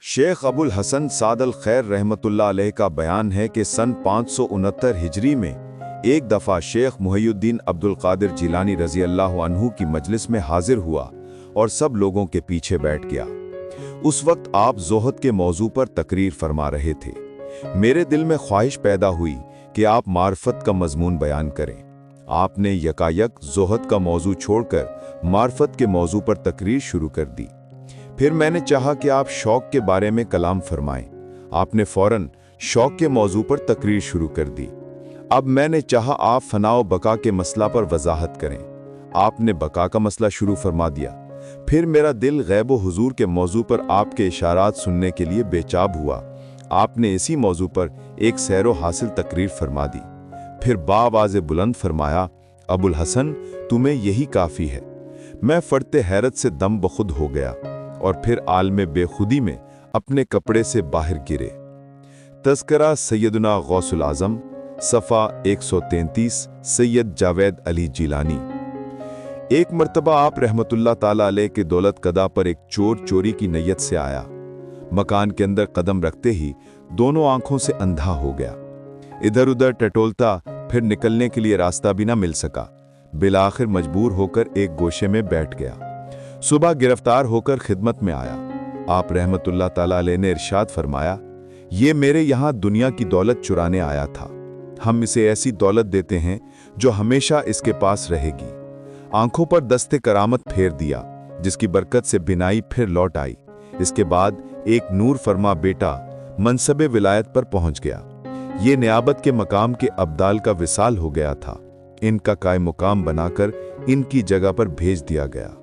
शेख अबुल हसन सादल खैर रहमतुल्लाह अलैह का बयान है कि सन 569 हिजरी में एक दफ़ा शेख मुहियुद्दीन अब्दुल कादिर जिलानी रज़ी अल्लाह अन्हु की मजलिस में हाजिर हुआ और सब लोगों के पीछे बैठ गया। उस वक्त आप ज़ोहद के मौजू पर तकरीर फरमा रहे थे। मेरे दिल में ख्वाहिश पैदा हुई कि आप मार्फत का मजमून बयान करें। आपने यकायक ज़ोहद का मौजू छोड़कर मार्फत के मौजू पर तकरीर शुरू कर दी। फिर मैंने चाहा कि आप शौक के बारे में कलाम फरमाएं। आपने फौरन शौक के मौजू पर तकरीर शुरू कर दी। अब मैंने चाहा आप फनाओ बका के मसला पर वजाहत करें। आपने बका का मसला शुरू फरमा दिया। फिर मेरा दिल गैब व हुजूर के मौजू पर आपके इशारात सुनने के लिए बेचाब हुआ। आपने इसी मौजू पर एक सैरो हासिल तकरीर फरमा दी। फिर बावाज़े बुलंद फरमाया, अबुल हसन, तुम्हें यही काफ़ी है। मैं फड़ते हैरत से दम बखुद हो गया और फिर आलमे बेखुदी में अपने कपड़े से बाहर गिरे। तज़किरा सैयदना गौसुल आज़म, सफ़ा 133, सैयद जावेद अली जिलानी। एक मर्तबा आप रहमतुल्लाह ताला अलैह के दौलत कदा पर एक चोर चोरी की नीयत से आया। मकान के अंदर कदम रखते ही दोनों आंखों से अंधा हो गया। इधर उधर टटोलता, फिर निकलने के लिए रास्ता भी ना मिल सका। बिलाखिर मजबूर होकर एक गोशे में बैठ गया। सुबह गिरफ्तार होकर खिदमत में आया। आप रहमतुल्लाह ताला अलैह ने इरशाद फरमाया, ये मेरे यहाँ दुनिया की दौलत चुराने आया था। हम इसे ऐसी दौलत देते हैं जो हमेशा इसके पास रहेगी। आंखों पर दस्ते करामत फेर दिया, जिसकी बरकत से बिनाई फिर लौट आई। इसके बाद एक नूर फरमा बेटा मनसबे विलायत पर पहुंच गया। ये नियाबत के मकाम के अब्दाल का विसाल हो गया था। इनका कायम मुकाम बनाकर इनकी जगह पर भेज दिया गया।